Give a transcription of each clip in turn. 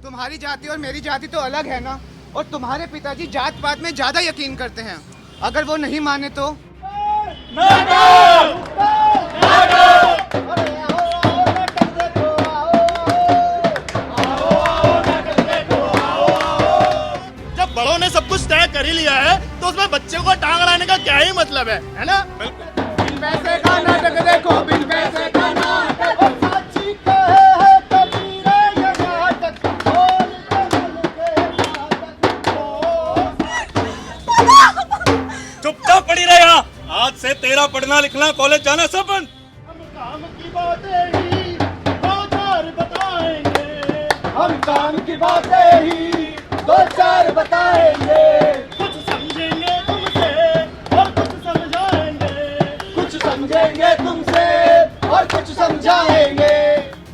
तुम्हारी जाति और मेरी जाति तो अलग है ना। और तुम्हारे पिताजी जात पात में ज्यादा यकीन करते हैं। अगर वो नहीं माने तो जब बड़ों ने सब कुछ तय कर ही लिया है तो उसमें बच्चे को टांग अड़ाने का क्या ही मतलब है ना? बिन पैसे का नाटक देखो, बिन पैसे का नाटक। चुपचाप पड़ी रहे यहाँ। आज से तेरा पढ़ना लिखना कॉलेज जाना सब बंद। हम काम की बातें ही दो चार बताएंगे। हम काम की बातें ही दो चार बताएंगे। कुछ समझेंगे तुमसे और कुछ समझाएंगे। कुछ समझेंगे तुमसे और कुछ समझाएंगे।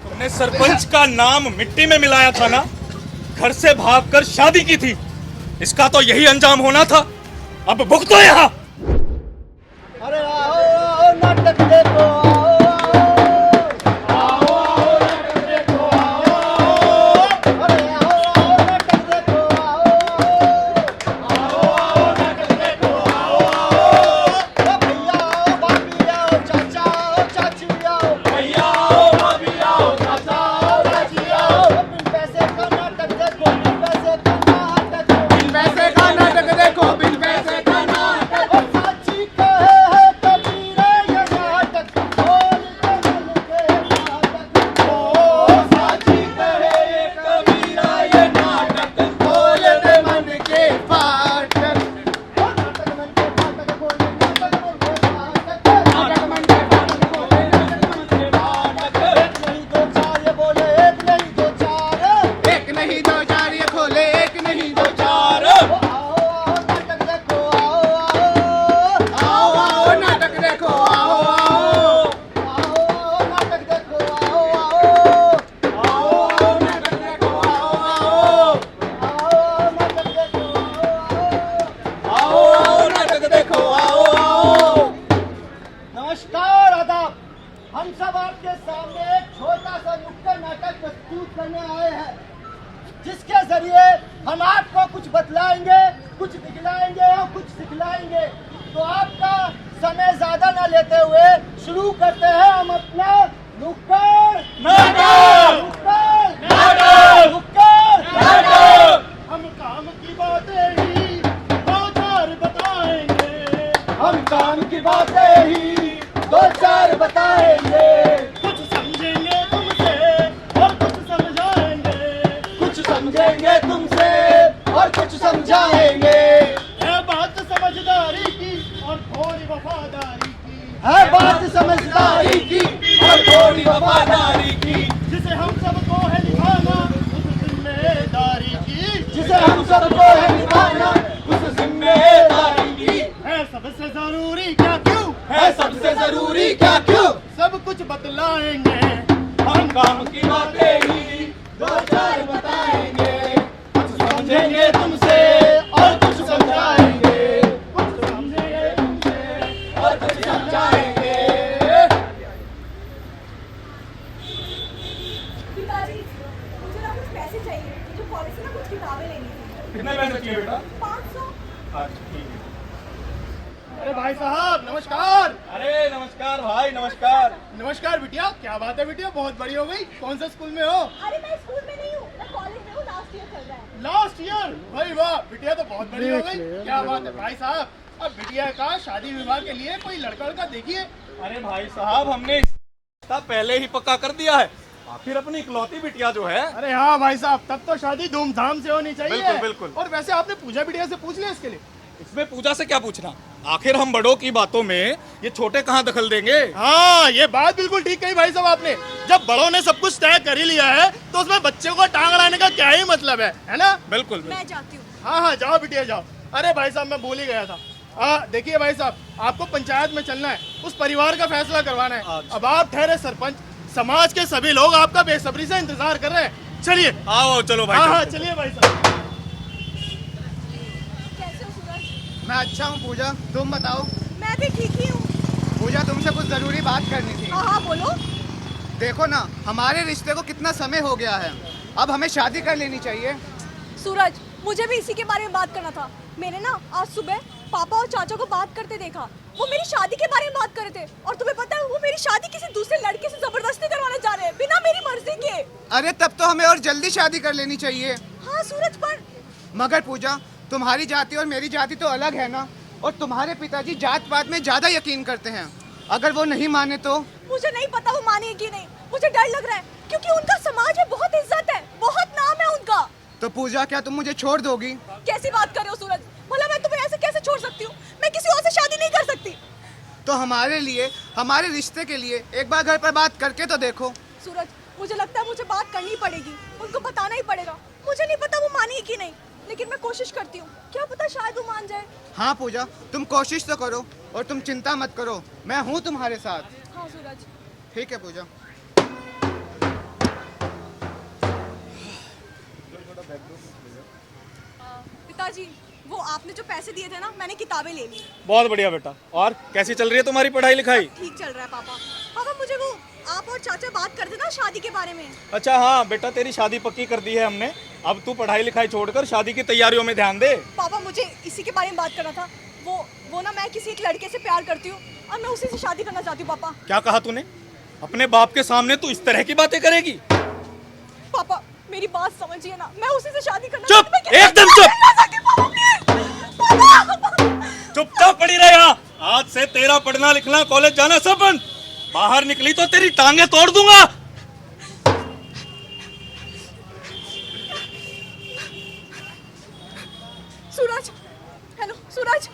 तुमने सरपंच का नाम मिट्टी में मिलाया था ना, घर से भागकर शादी की थी। इसका तो यही अंजाम होना था। अब भुगतो यहाँ। अरे आओ आओ नाटक देखो, आओ आओ नाटक देखो, अरे आओ आओ नाटक देखो, आओ नाटक देखो, भैया आओ भाभी आओ चाचा आओ चाची आओ, भैया आओ भाभी आओ चाचा आओ चाची आओ। बिन पैसे का नाटक देखो, बिन पैसे का नाटक, बिन पैसे का नाटक देखो, बिन पैसे का नाटक। और साची कहे है कबीरा ये नाटक, बोल के मन के नाटक। ओ साची कहे ये कबीरा ये नाटक, बोल दे मन के फाटक। ओ नाटक मन के फाटक बोले, नाटक मन के फाटक, नाटक मन के फाटक बोले, नाटक मन के फाटक। एक नहीं दो चार ये बोले, एक नहीं दो चार, एक नहीं दो चार ये खोले, एक नहीं दो चार। ओ आओ आओ नाटक देखो, आओ आओ नाटक देखो, आओ आओ। आओ नाटक देखो, आओ नाटक देखो, आओ आओ। नाटक देखो, आओ। नमस्कार आदाब। हम सब आपके सामने एक छोटा सा नुक्कड़ नाटक प्रस्तुत करने आए हैं, जिसके जरिए हम आपको कुछ बतलाएंगे, कुछ दिखलाएंगे और कुछ सिखलाएंगे। तो आपका समय ज्यादा न लेते हुए शुरू करते हैं हम अपना नुक्कड़ नाटक। हम काम की बातें ही दो चार बताएंगे। हम काम की बातें ही दो चार बताएंगे। कुछ समझेंगे तुमसे और कुछ समझाएंगे। कुछ समझेंगे तुमसे और कुछ समझाएंगे। है बात समझदारी की और थोड़ी वफादारी की। है बात समझदारी की और थोड़ी वफादारी की, जिसे हम सबको है निभाना उस जिम्मेदारी की। जिसे हम सबको है निभाना उस जिम्मेदारी की। है सबसे जरूरी क्या क्यों, है सबसे जरूरी क्या क्यों, सब कुछ बतलाएंगे। हम काम की बातें ही दो चार बताएंगे। कुछ समझेंगे तुमसे और कुछ समझाएंगे। कुछ समझेंगे तुमसे और कुछ समझाएंगे। पिताजी, मुझे ना कुछ पैसे चाहिए। मुझे कॉलेज से ना कुछ किताबें लेनी थी। कितने पैसे चाहिए बेटा? 500। अच्छा ठीक है। अरे भाई साहब नमस्कार। अरे नमस्कार भाई, नमस्कार। नमस्कार बिटिया, क्या बात है बिटिया, बहुत बड़ी हो गई। कौन सा स्कूल में हो? अरे मैं स्कूल में नहीं हूँ, मैं कॉलेज में हूँ। लास्ट ईयर चल रहा है। Last year? भाई वाह, बिटिया तो बहुत बड़ी हो गई। क्या बात है भाई साहब। अब बिटिया का शादी विवाह के लिए कोई लड़का लड़का देखिए। अरे भाई साहब, हमने इसका पहले ही पक्का कर दिया है। आखिर अपनी इकलौती बिटिया जो है। अरे हाँ भाई साहब, तब तो शादी धूमधाम से होनी चाहिए। बिल्कुल, बिल्कुल। और वैसे आपने पूजा बिटिया से पूछ लिया इसके लिए? इसमें पूजा से क्या पूछना, आखिर हम बड़ों की बातों में ये छोटे कहाँ दखल देंगे। हाँ, ये बात बिल्कुल ठीक कही भाई साहब आपने। जब बड़ों ने सब कुछ तय कर ही लिया है तो उसमें बच्चे को टांग अड़ाने का क्या ही मतलब है ना? बिल्कुल, बिल्कुल। मैं जाती हूँ। हाँ हाँ, जाओ बिटिया जाओ। अरे भाई साहब, मैं भूल ही गया था। देखिए भाई साहब, आपको पंचायत में चलना है, उस परिवार का फैसला करवाना है। अच्छा। अब आप ठहरे सरपंच, समाज के सभी लोग आपका बेसब्री से इंतजार कर रहे हैं। चलिए। आओ चलो भाई। हाँ चलो। हाँ, चलिए भाई साहब। कैसे हो सूरज? मैं अच्छा हूँ पूजा, तुम बताओ। मैं भी ठीक ही हूँ। पूजा तुमसे कुछ जरूरी बात करनी थी। हाँ हाँ बोलो। देखो ना, हमारे रिश्ते को कितना समय हो गया है अब हमें शादी कर लेनी चाहिए। सूरज, मुझे भी इसी के बारे में बात करना था। मैंने ना आज सुबह पापा और चाचा को बात करते देखा। वो मेरी शादी के बारे में बात कर रहे थे और तुम्हें पता है वो मेरी शादी किसी दूसरे लड़के से जबरदस्ती करवाना चाह रहे हैं बिना मेरी मर्जी के। अरे तब तो हमें और जल्दी शादी कर लेनी चाहिए। हाँ सूरज, पर मगर पूजा, तुम्हारी जाति और मेरी जाति तो अलग है ना, और तुम्हारे पिताजी जात पात में ज्यादा यकीन करते हैं। अगर वो नहीं माने तो? मुझे नहीं पता वो मानेगी कि नहीं। मुझे डर लग रहा है क्योंकि उनका समाज में बहुत इज्जत है, बहुत नाम है उनका। तो पूजा, क्या तुम मुझे छोड़ दोगी? कैसी बात कर रहे हो सूरज? भला मैं तुम्हें ऐसे कैसे छोड़ सकती हूँ? मैं किसी और से शादी नहीं कर सकती। तो हमारे लिए, हमारे रिश्ते के लिए एक बार घर पर बात करके तो देखो। सूरज, मुझे लगता है मुझे बात करनी पड़ेगी, उनको बताना ही पड़ेगा। मुझे नहीं पता वो मानेगी कि नहीं, लेकिन मैं कोशिश करती हूँ। क्या पता शायद वो मान जाए। हाँ पूजा, तुम कोशिश तो करो और तुम चिंता मत करो, मैं हूँ तुम्हारे साथ। हाँ सूरज। ठीक है पूजा। पिताजी, वो आपने जो पैसे दिए थे ना, मैंने किताबें ले ली। बहुत बढ़िया बेटा। और कैसी चल रही है तुम्हारी पढ़ाई लिखाई? ठीक चल रहा है पापा। पापा, मुझे वो आप और चाचा बात करते ना शादी के बारे में। अच्छा हाँ बेटा, तेरी शादी पक्की कर दी है हमने। अब तू पढ़ाई लिखाई छोड़कर शादी की तैयारियों में ध्यान दे। पापा, मुझे इसी के बारे में बात करना था। वो ना, मैं किसी एक लड़के से प्यार करती हूँ और मैं उसी से शादी करना चाहती हूँ। पापा। क्या कहा तूने? अपने बाप के सामने तू इस तरह की बातें करेगी? पापा, मेरी बात समझिए ना, मैं उसी से शादी करना चुप, चाहती हूँ। एकदम चुप। चुपचाप पड़ी रहे यहाँ। आज से तेरा पढ़ना लिखना, कॉलेज जाना सब बंद। बाहर निकली तो तेरी टांगे तोड़ दूंगा। सूरज, हेलो सूरज।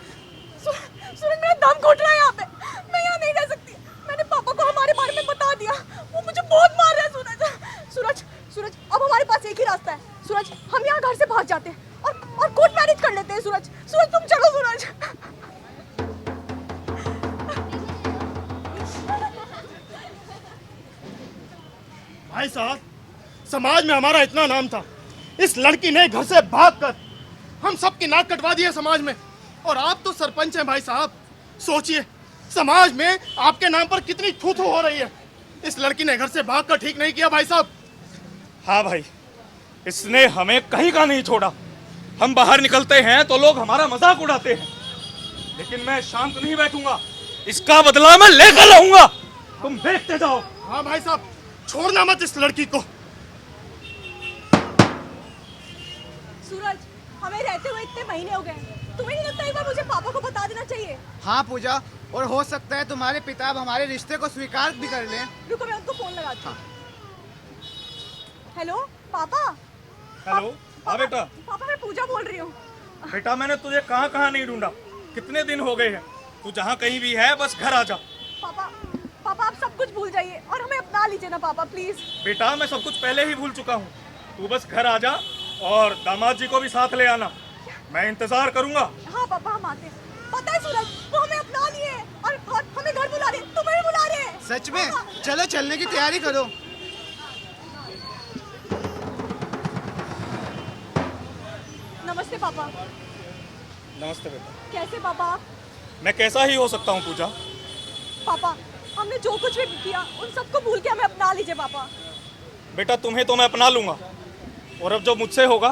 सूरज, मेरा दम घुट रहा है यहाँ पे। मैं यहाँ नहीं रह सकती। मैंने पापा को हमारे बारे में बता दिया, वो मुझे बहुत मार रहे हैं। सूरज, सूरज, अब हमारे पास एक ही रास्ता है। सूरज, हम यहाँ घर से भाग जाते हैं और कोर्ट मैरिज कर लेते हैं। सूरज, तुम चलो। सूरज, भाई साहब, समाज में हमारा इतना नाम था, इस लड़की ने घर से भागकर हम सबकी नाक कटवा दी है समाज में। और आप तो सरपंच हैं भाई साहब, सोचिए समाज में आपके नाम पर कितनी थू थू हो रही है। इस लड़की ने घर से भागकर ठीक नहीं किया भाई साहब। हाँ भाई, इसने हमें कहीं का नहीं छोड़ा। हम बाहर निकलते हैं तो लोग हमारा मजाक उड़ाते हैं, लेकिन मैं शांत नहीं बैठूंगा। इसका बदला मैं लेकर रहूंगा। तुम देखते जाओ। हाँ भाई साहब, छोड़ना मत इस लड़की को। सूरज, हमें रहते हुए इतने महीने हो गए, तुम्हें नहीं लगता एक बार मुझे पापा को बता देना चाहिए? हाँ पूजा, और हो सकता है तुम्हारे पिता अब हमारे रिश्ते को स्वीकार भी कर लें। रुको, मैं उनको फोन लगाती हूँ। हेलो पापा। हेलो। हाँ बेटा। पापा, मैं पूजा बोल रही हूँ। बेटा, मैंने तुझे कहाँ कहाँ नहीं ढूंढा। कितने दिन हो गए हैं। तू जहाँ कहीं भी है बस घर आ जा। पापा, आप सब कुछ भूल जाइए और हमें अपना लीजिए ना पापा, प्लीज। बेटा, मैं सब कुछ पहले ही भूल चुका हूँ। तू बस घर आ जा और दामाद जी को भी साथ ले आना। मैं इंतजार करूंगा। हाँ पापा, हम आते हैं। पता है सूरज, वो हमें अपना लिए और हमें घर बुला रहे, तुम्हें भी बुला रहे हैं। सच में? चलो चलने की तैयारी करो। नमस्ते पापा। नमस्ते बेटा। कैसे पापा आप? मैं कैसा ही हो सकता हूँ पूजा? पापा, हमने जो कुछ भी किया उन सबको भूल के हमें अपना लीजिए पापा। बेटा, तुम्हें तो मैं अपना लूंगा, और अब जो मुझसे होगा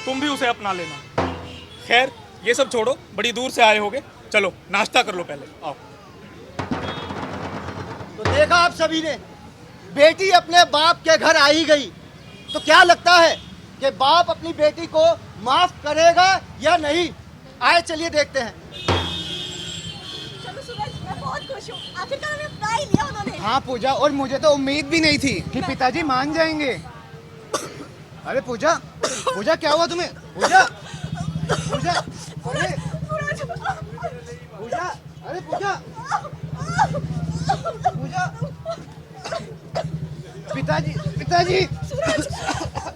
तुम भी उसे अपना लेना। खैर, ये सब छोड़ो, बड़ी दूर से आए होगे। चलो नाश्ता कर लो पहले, आओ। तो देखा आप सभी ने, बेटी अपने बाप के घर आ ही गई, तो क्या लगता है कि बाप अपनी बेटी को माफ करेगा या नहीं? आए चलिए देखते हैं। चलो सूरज, मैं बहुत खुश हूँ, आखिरकार हमें अपना ही लिया उन्होंने। हाँ पूजा, और मुझे तो उम्मीद भी नहीं थी कि पिताजी मान जाएंगे। अरे पूजा, पूजा क्या हुआ तुम्हें? पूजा, पूजा, अरे सूरज, पूजा, अरे पूजा, पूजा, पिताजी, पिताजी,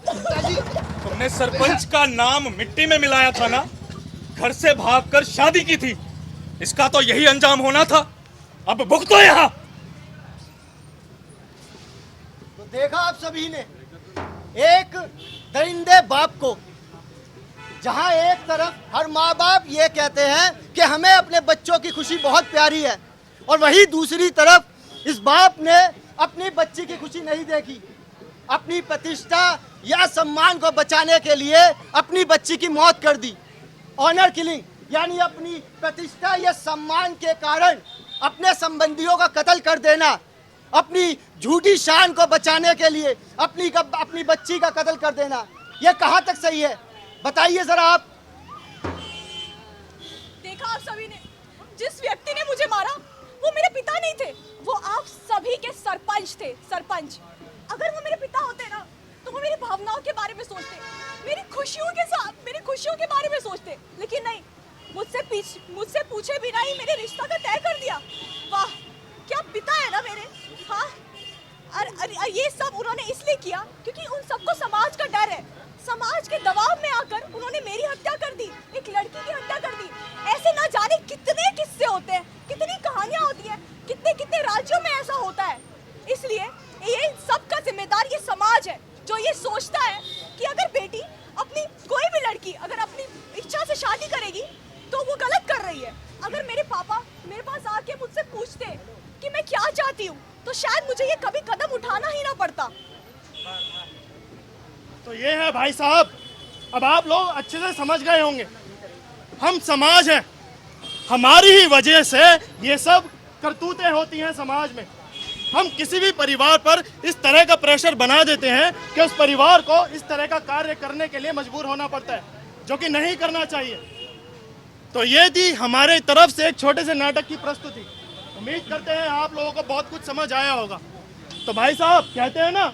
पिताजी। तुमने सरपंच का नाम मिट्टी में मिलाया था ना, घर से भागकर शादी की थी। इसका तो यही अंजाम होना था। अब भुगतो यहाँ। तो देखा आप सभी ने, एक दरिंदे बाप को, जहां एक तरफ हर माँ बाप ये कहते हैं कि हमें अपने बच्चों की खुशी बहुत प्यारी है, और वहीं दूसरी तरफ इस बाप ने अपनी बच्ची की खुशी नहीं देखी, अपनी प्रतिष्ठा, या सम्मान को बचाने के लिए अपनी बच्ची की मौत कर दी। ऑनर किलिंग यानी अपनी प्रतिष्ठा या सम्मान के कारण अपने संबंधियों का कत्ल कर देना, अपनी झूठी शान को बचाने के लिए अपनी बच्ची का कत्ल कर देना, यह कहाँ तक सही है? बताइए जरा आप। देखा आप सभी ने, जिस व्यक्ति ने मुझे मारा वो मेरे पिता नहीं थे, वो आप सभी के सरपंच थे, सरपंच। अगर वो मेरे पिता होते ना तो वो मेरी भावनाओं के बारे में सोचते, मेरी खुशियों के बारे में सोचते, लेकिन नहीं, मुझसे पूछे बिना ही मेरे रिश्ता का तय कर दिया। वाह, क्या पिता है ना मेरे। हाँ, और ये सब उन्होंने इसलिए किया क्योंकि उन सबको समाज का डर है। समाज के दबाव में आकर उन्होंने मेरी हत्या कर दी, एक लड़की की हत्या कर दी। ऐसे ना जाने कितने किस्से होते हैं, कितनी कहानियां होती हैं, कितने कितने राज्यों में ऐसा होता है। इसलिए ये सबका जिम्मेदार ये समाज है, जो ये सोचता है कि अगर बेटी अपनी कोई भी लड़की अगर अपनी इच्छा से शादी करेगी तो वो गलत कर रही है। अगर मेरे पापा मेरे पास आके मुझसे पूछते कि मैं क्या चाहती हूँ तो शायद मुझे ये कभी कदम उठाना ही ना पड़ता। तो ये है भाई साहब, अब आप लोग अच्छे से समझ गए होंगे, हम समाज हैं, हमारी ही वजह से ये सब करतूतें होती हैं समाज में। हम किसी भी परिवार पर इस तरह का प्रेशर बना देते हैं कि उस परिवार को इस तरह का कार्य करने के लिए मजबूर होना पड़ता है, जो कि नहीं करना चाहिए। तो ये थी हमारे तरफ से एक छोटे से नाटक की प्रस्तुति। उम्मीद करते हैं आप लोगों को बहुत कुछ समझ आया होगा। तो भाई साहब कहते हैं ना,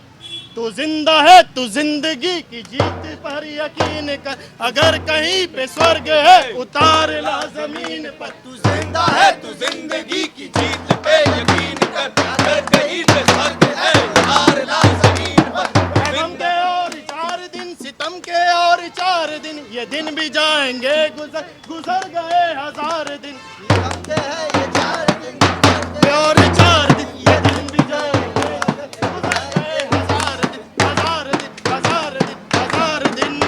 तू जिंदा है तू जिंदगी की जीत पर यकीन कर, अगर कहीं पे स्वर्ग है उतार ला जमीन पर। तू जिंदा है तू जिंदगी की जीत पे यकीन कर, अगर कहीं पे स्वर्ग है उतार ला जमीन पर। गम के और 4 दिन, सितम के और 4 दिन, ये दिन भी जाएंगे गुजर गए 1000 दिन। कहते हैं ये 4 दिन और 4 दिन, ये दिन भी जाएंगे गुजर गए 1000 दिन, 1000 दिन, 1000 दिन, 1000 दिन।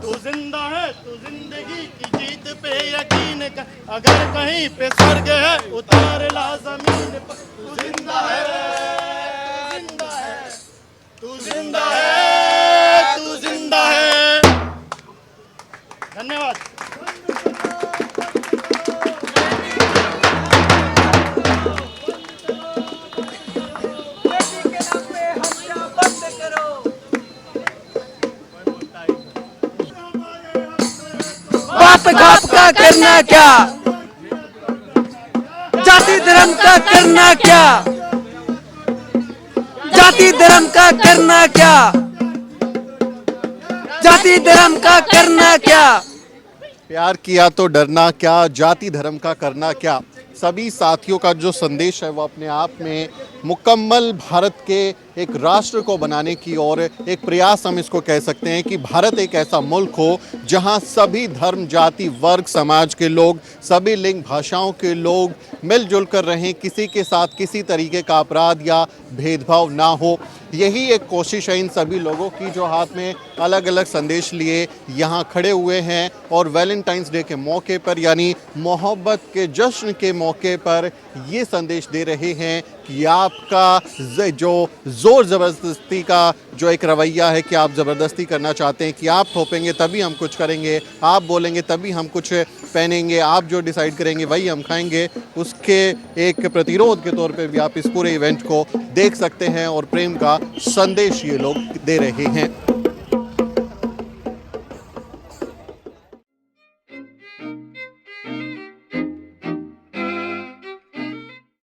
तू जिंदा है तू जिंदगी की जीत पे यकीन कर, अगर कहीं पे स्वर्ग है उतार ला जमीन पर। तू जिंदा है, जिंदा है, तू जिंदा है, तू जिंदा है। धन्यवाद। बाप घाप का करना क्या, जाति धर्म का करना क्या, जाति धर्म का करना क्या, जाति धर्म का करना क्या। प्यार किया तो डरना क्या, जाति धर्म का करना क्या। सभी साथियों का जो संदेश है वो अपने आप में मुकम्मल भारत के एक राष्ट्र को बनाने की और एक प्रयास हम इसको कह सकते हैं कि भारत एक ऐसा मुल्क हो जहां सभी धर्म, जाति, वर्ग, समाज के लोग, सभी लिंग, भाषाओं के लोग मिलजुल कर रहें, किसी के साथ किसी तरीके का अपराध या भेदभाव ना हो। यही एक कोशिश है इन सभी लोगों की जो हाथ में अलग अलग संदेश लिए यहाँ खड़े हुए हैं और वैलेंटाइंस डे के मौके पर यानी मोहब्बत के जश्न के मौके पर ये संदेश दे रहे हैं कि आपका जो ज़ोर ज़बरदस्ती का जो एक रवैया है कि आप ज़बरदस्ती करना चाहते हैं कि आप थोपेंगे तभी हम कुछ करेंगे, आप बोलेंगे तभी हम कुछ पहनेंगे, आप जो डिसाइड करेंगे वही हम खाएंगे, उसके एक प्रतिरोध के तौर पे भी आप इस पूरे इवेंट को देख सकते हैं और प्रेम का संदेश ये लोग दे रहे हैं।